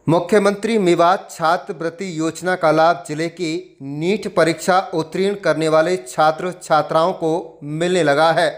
मुख्यमंत्री मेवात छात्रवृत्ति योजना का लाभ जिले की नीट परीक्षा उत्तीर्ण करने वाले छात्र छात्राओं को मिलने लगा है।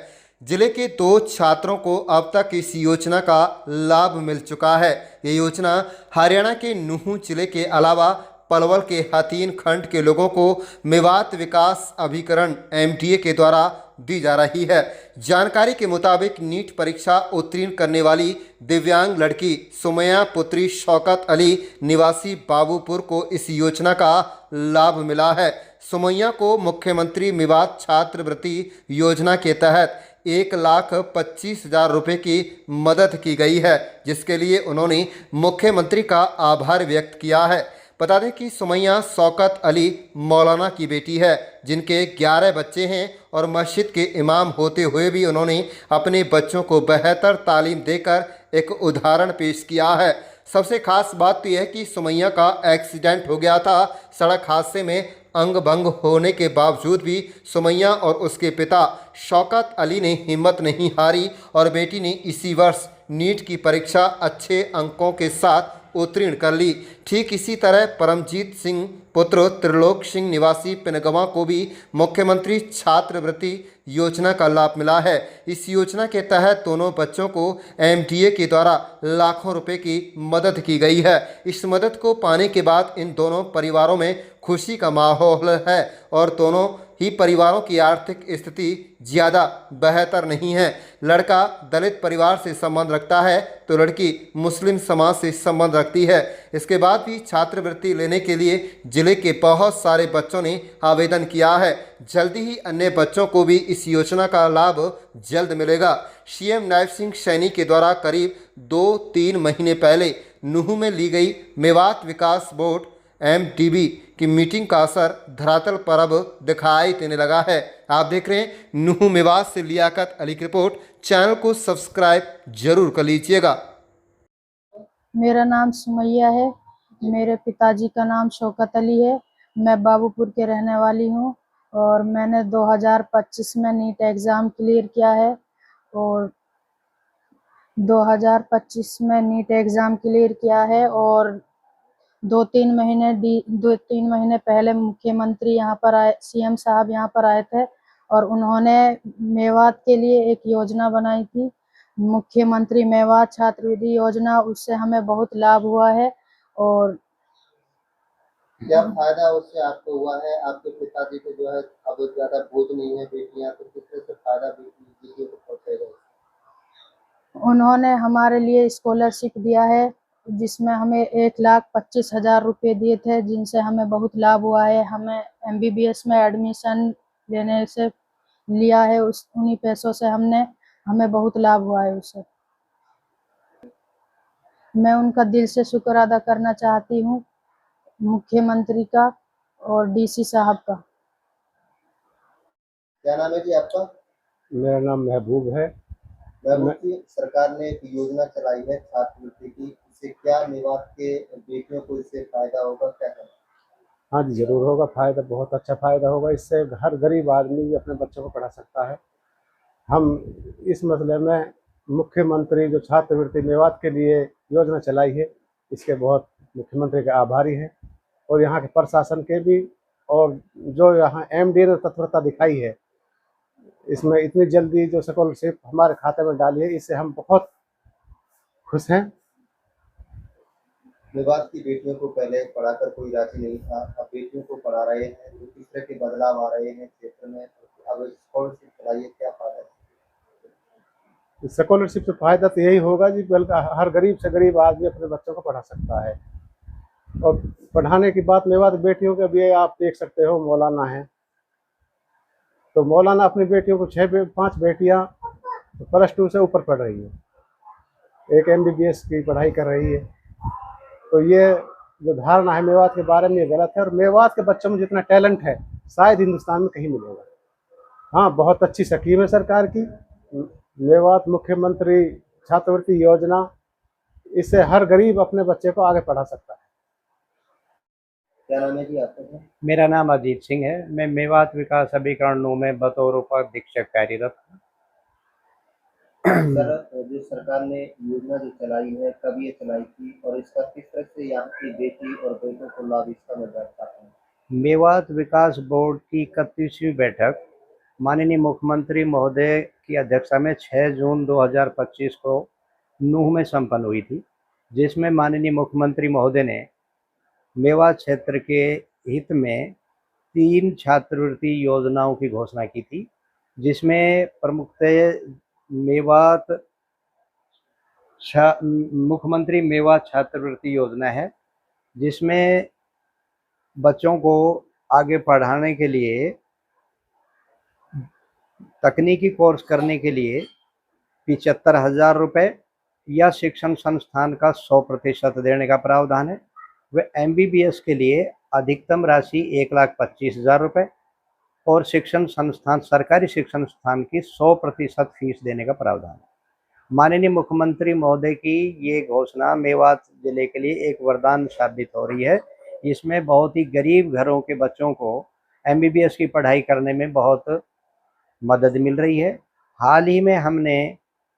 जिले के 2 छात्रों को अब तक इस योजना का लाभ मिल चुका है। ये योजना हरियाणा के नूंह जिले के अलावा पलवल के हथीन खंड के लोगों को मेवात विकास अभिकरण एमडीए के द्वारा दी जा रही है। जानकारी के मुताबिक नीट परीक्षा उत्तीर्ण करने वाली दिव्यांग लड़की सुमैया पुत्री शौकत अली निवासी बाबूपुर को इस योजना का लाभ मिला है। सुमैया को मुख्यमंत्री मेवात छात्रवृत्ति योजना के तहत 1,25,000 रुपये की मदद की गई है, जिसके लिए उन्होंने मुख्यमंत्री का आभार व्यक्त किया है। बता दें कि सुमैया शौकत अली मौलाना की बेटी है, जिनके 11 बच्चे हैं और मस्जिद के इमाम होते हुए भी उन्होंने अपने बच्चों को बेहतर तालीम देकर एक उदाहरण पेश किया है। सबसे खास बात तो यह है कि सुमैया का एक्सीडेंट हो गया था। सड़क हादसे में अंग भंग होने के बावजूद भी सुमैया और उसके पिता शौकत अली ने हिम्मत नहीं हारी और बेटी ने इसी वर्ष नीट की परीक्षा अच्छे अंकों के साथ उत्तीर्ण कर ली। ठीक इसी तरह परमजीत सिंह पुत्र त्रिलोक सिंह निवासी पिनगवा को भी मुख्यमंत्री छात्रवृत्ति योजना का लाभ मिला है। इस योजना के तहत दोनों बच्चों को एमडीए के द्वारा लाखों रुपए की मदद की गई है। इस मदद को पाने के बाद इन दोनों परिवारों में खुशी का माहौल है और दोनों ही परिवारों की आर्थिक स्थिति ज़्यादा बेहतर नहीं है। लड़का दलित परिवार से संबंध रखता है तो लड़की मुस्लिम समाज से संबंध रखती है। इसके बाद भी छात्रवृत्ति लेने के लिए जिले के बहुत सारे बच्चों ने आवेदन किया है। जल्दी ही अन्य बच्चों को भी इस योजना का लाभ जल्द मिलेगा। सीएम नायब सिंह सैनी के द्वारा करीब 2-3 महीने पहले नूंह में ली गई मेवात विकास बोर्ड एमडीबी की मीटिंग का असर धरातल पर अब दिखाई देने लगा है। आप देख रहे हैं नूंह मेवात से लियाकत अली की रिपोर्ट। चैनल को सब्सक्राइब जरूर कर लीजिएगा। मेरा नाम सुमैया है। मेरे पिताजी का नाम शौकत अली है। मैं बाबूपुर के रहने वाली हूँ और मैंने 2025 में नीट एग्ज़ाम क्लियर किया है और 2025 में नीट एग्ज़ाम क्लियर किया है और 2-3 महीने पहले मुख्यमंत्री यहाँ पर आए, सीएम साहब यहाँ पर आए थे और उन्होंने मेवात के लिए एक योजना बनाई थी, मुख्यमंत्री मेवात छात्रवृत्ति योजना। उससे हमें बहुत लाभ हुआ है। और क्या फायदा उससे आपको हुआ है? आपके पिताजी को जो है अब ज्यादा बोझ नहीं है बेटियां, तो किस तरह से फायदा बेटियों को पहुंचेगा? उन्होंने हमारे लिए स्कॉलरशिप दिया है, जिसमें हमें 1,25,000 रुपये दिए थे, जिनसे हमें बहुत लाभ हुआ है। हमें एमबीबीएस में एडमिशन लेने से लिया है, उन्हीं पैसों से हमें बहुत लाभ हुआ है उससे। मैं उनका दिल से शुक्र अदा करना चाहती हूँ, मुख्यमंत्री का और डीसी साहब का। क्या नाम है जी आपका? मेरा नाम महबूब है। सरकार ने एक योजना चलाई है छात्रवृत्ति की, इससे क्या मेवात के बेटियों को इससे फायदा होगा, क्या है? हाँ जी, जरूर होगा फायदा, बहुत अच्छा फायदा होगा। इससे हर गरीब आदमी भी अपने बच्चों को पढ़ा सकता है। हम इस मसले में मुख्यमंत्री जो छात्रवृत्ति मेवात के लिए योजना चलाई है, इसके बहुत मुख्यमंत्री के आभारी हैं और यहाँ के प्रशासन के भी, और जो यहाँ एमडीए ने तत्परता दिखाई है, इसमें इतनी जल्दी जो स्कॉलरशिप हमारे खाते में डाली है, इससे हम बहुत खुश हैं। मेवात की बेटियों को पहले पढ़ाकर कोई राजी नहीं था, अब बेटियों को पढ़ा रहे हैं, तो किस तरह के बदलाव आ रहे हैं क्षेत्र में? अब स्कॉलरशिप चलाइए, क्या फायदा है? स्कॉलरशिप से फायदा तो यही होगा जी, बल्कि हर गरीब से गरीब आदमी अपने बच्चों को पढ़ा सकता है। और पढ़ाने की बात मेवात बेटियों के भी आप देख सकते हो, मौलाना है तो मौलाना अपनी बेटियों को 5 बेटियां +2 से ऊपर पढ़ रही है, एक एमबीबीएस की पढ़ाई कर रही है। तो ये जो धारणा है मेवात के बारे में, ये गलत है। और मेवात के बच्चों में जितना टैलेंट है शायद हिंदुस्तान में कहीं मिलेगा। हाँ, बहुत अच्छी स्कीम है सरकार की मेवात मुख्यमंत्री छात्रवृत्ति योजना। इससे हर गरीब अपने बच्चे को आगे पढ़ा सकता है। क्या नाम है जी आपका? मेरा नाम अजीत सिंह है। मैं मेवात विकास अभिकरण 9 में बतौर उपाधीक्षक कार्यरत हूँ। सर, जो सरकार ने योजना जो चलाई है, कब ये चलाई थी और इसका किस तरह से यहाँ की बेटी और बेटों को लाभ इसका मिल रहा है? मेवात विकास बोर्ड की 31वीं बैठक माननीय मुख्यमंत्री महोदय की अध्यक्षता में 6 जून 2025 को नूह में संपन्न हुई थी, जिसमें माननीय मुख्यमंत्री महोदय ने मेवात क्षेत्र के हित में 3 छात्रवृत्ति योजनाओं की घोषणा की थी, जिसमें प्रमुखतः मेवात मुख्यमंत्री मेवात छात्रवृत्ति योजना है, जिसमें बच्चों को आगे पढ़ाने के लिए तकनीकी कोर्स करने के लिए 75,000 रुपये या शिक्षण संस्थान का 100% देने का प्रावधान है। व MBBS के लिए अधिकतम राशि 1,25,000 रुपये और शिक्षण संस्थान सरकारी शिक्षण संस्थान की 100% फीस देने का प्रावधान है। माननीय मुख्यमंत्री महोदय की ये घोषणा मेवात जिले के लिए एक वरदान साबित हो रही है। इसमें बहुत ही गरीब घरों के बच्चों को MBBS की पढ़ाई करने में बहुत मदद मिल रही है। हाल ही में हमने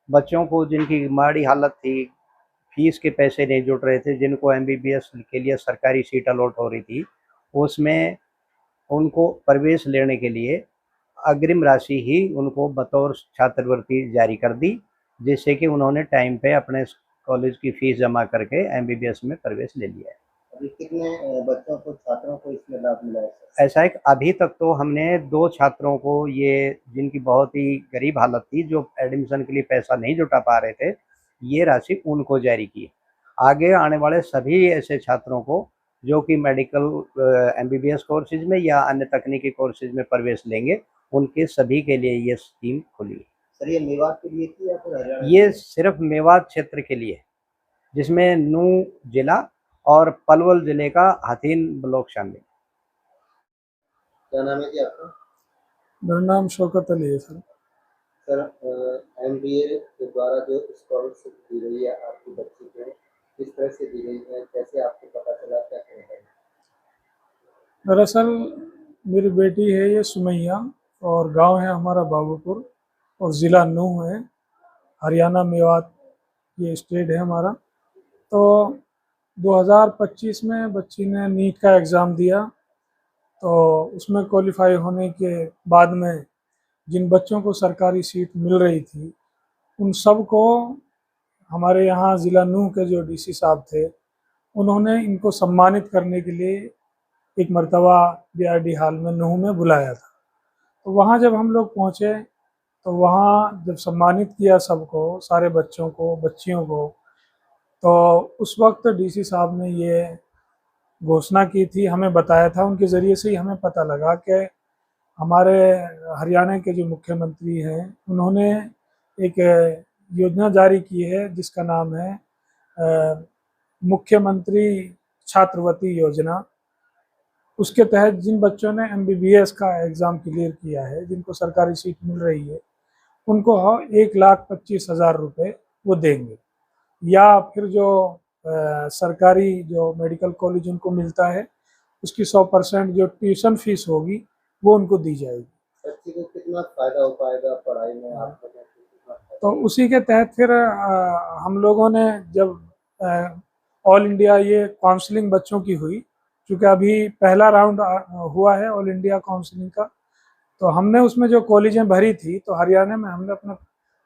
बच्चों को जिनकी माड़ी हालत थी, फीस के पैसे नहीं जुट रहे थे, जिनको MBBS के लिए सरकारी सीट अलॉट हो रही थी, उसमें उनको प्रवेश लेने के लिए अग्रिम राशि ही उनको बतौर छात्रवृत्ति जारी कर दी, जिससे कि उन्होंने टाइम पे अपने कॉलेज की फीस जमा करके MBBS में प्रवेश ले लिया है। अभी कितने बच्चों को, छात्रों को इसमें लाभ मिला है? ऐसा है कि अभी तक तो हमने 2 छात्रों को, ये जिनकी बहुत ही गरीब हालत थी, जो एडमिशन के लिए पैसा नहीं जुटा पा रहे थे, ये राशि उनको जारी की। आगे आने वाले सभी ऐसे छात्रों को जो कि मेडिकल MBBS कोर्सेज में या अन्य तकनीकी कोर्सेज में प्रवेश लेंगे, उनके सभी के लिए ये स्कीम खुली है। सर, ये मेवात के लिए थी या फिर हरियाणा? ये सिर्फ मेवात क्षेत्र के लिए, जिसमें नूह जिला और पलवल जिले का हथीन ब्लॉक शामिल। क्या नाम है जी आपका? मेरा नाम शौकत अली है सर। सर, MBA के द्वारा जो स्कॉलरशिप दी गई है आपकी बच्ची को, किस तरह से दी गई है, कैसे आपको पता चला, क्या कहना है? दरअसल मेरी बेटी है ये सुमैया, और गांव है हमारा बाबूपुर, और ज़िला नूह है, हरियाणा मेवात ये स्टेट है हमारा। तो 2025 में बच्ची ने नीट का एग्ज़ाम दिया, तो उसमें क्वालिफाई होने के बाद में जिन बच्चों को सरकारी सीट मिल रही थी, उन सब को हमारे यहाँ ज़िला नूह के जो DC साहब थे, उन्होंने इनको सम्मानित करने के लिए एक मर्तबा BRD हॉल में नूह में बुलाया था। तो वहाँ जब हम लोग पहुँचे, तो वहाँ जब सम्मानित किया सबको, सारे बच्चों को, बच्चियों को, तो उस वक्त DC साहब ने ये घोषणा की थी, हमें बताया था, उनके ज़रिए से ही हमें पता लगा कि हमारे हरियाणा के जो मुख्यमंत्री हैं, उन्होंने एक योजना जारी की है जिसका नाम है मुख्यमंत्री छात्रवृत्ति योजना। उसके तहत जिन बच्चों ने MBBS का एग्ज़ाम क्लियर किया है, जिनको सरकारी सीट मिल रही है, उनको 1,25,000 रुपये वो देंगे, या फिर जो सरकारी जो मेडिकल कॉलेज उनको मिलता है, उसकी 100% जो ट्यूशन फीस होगी वो उनको दी जाएगी। बच्ची को कितना फ़ायदा हो पाएगा पढ़ाई में आपको? तो उसी के तहत फिर हम लोगों ने जब ऑल इंडिया ये काउंसलिंग बच्चों की हुई, क्योंकि अभी पहला राउंड हुआ है ऑल इंडिया काउंसलिंग का, तो हमने उसमें जो कॉलेजें भरी थी, तो हरियाणा में हमने अपना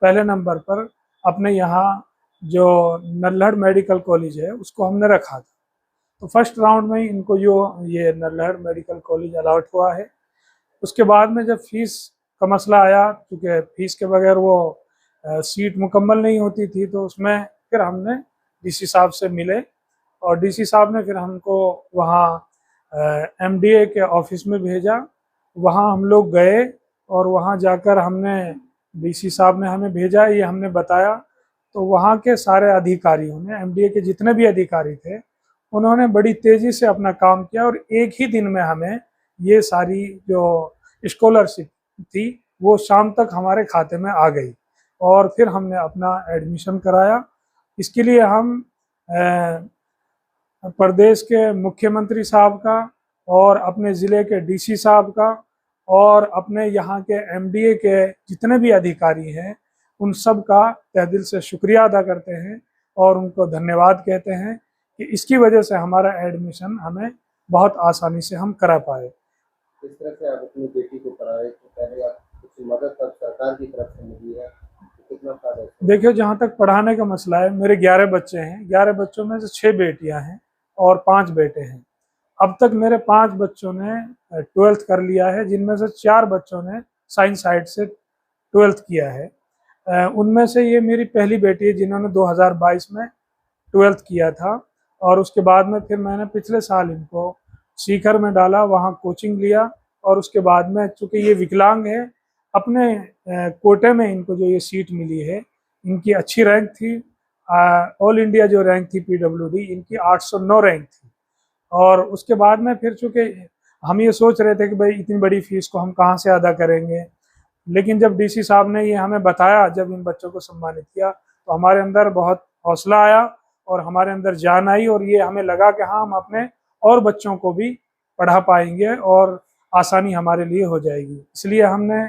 पहले नंबर पर अपने यहाँ जो नल्हड़ मेडिकल कॉलेज है उसको हमने रखा था। तो फर्स्ट राउंड में ही इनको ये नल्हड़ मेडिकल कॉलेज अलॉट हुआ है। उसके बाद में जब फीस का मसला आया, क्योंकि फीस के बगैर वो सीट मुकम्मल नहीं होती थी, तो उसमें फिर हमने DC साहब से मिले, और DC साहब ने फिर हमको वहाँ MDA के ऑफिस में भेजा। वहाँ हम लोग गए, और वहाँ जाकर हमने, DC साहब ने हमें भेजा, ये हमने बताया, तो वहाँ के सारे अधिकारियों ने, MDA के जितने भी अधिकारी थे, उन्होंने बड़ी तेज़ी से अपना काम किया, और एक ही दिन में हमें ये सारी जो स्कॉलरशिप थी वो शाम तक हमारे खाते में आ गई, और फिर हमने अपना एडमिशन कराया। इसके लिए हम प्रदेश के मुख्यमंत्री साहब का, और अपने ज़िले के DC साहब का, और अपने यहाँ के MDA के जितने भी अधिकारी हैं, उन सब का तहे दिल से शुक्रिया अदा करते हैं और उनको धन्यवाद कहते हैं कि इसकी वजह से हमारा एडमिशन हमें बहुत आसानी से हम करा पाए। किस तरह से आप अपनी बेटी को पढ़ा रहे थे, पहले आप कुछ मदद अब सरकार की तरफ से मिली है, तो कितना फायदा है? देखिए, जहाँ तक पढ़ाने का मसला है, मेरे 11 बच्चे हैं, 11 बच्चों में से 6 बेटियां हैं और 5 बेटे हैं। अब तक मेरे 5 बच्चों ने 12th कर लिया है, जिनमें से 4 बच्चों ने साइंस साइड से 12th किया है। उनमें से ये मेरी पहली बेटी है जिन्होंने 2022 में 12th किया था, और उसके बाद में फिर मैंने पिछले साल इनको सीकर में डाला, वहाँ कोचिंग लिया, और उसके बाद में चूँकि ये विकलांग है, अपने कोटे में इनको जो ये सीट मिली है, इनकी अच्छी रैंक थी, ऑल इंडिया जो रैंक थी PWD इनकी 809 रैंक थी। और उसके बाद में फिर चूँकि हम ये सोच रहे थे कि भाई इतनी बड़ी फीस को हम कहाँ से अदा करेंगे, लेकिन जब DC साहब ने ये हमें बताया, जब इन बच्चों को सम्मानित किया, तो हमारे अंदर बहुत हौसला आया और हमारे अंदर जान आई, और ये हमें लगा कि हाँ, हम अपने और बच्चों को भी पढ़ा पाएंगे और आसानी हमारे लिए हो जाएगी। इसलिए हमने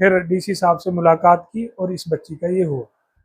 फिर DC साहब से मुलाकात की और इस बच्ची का ये हुआ।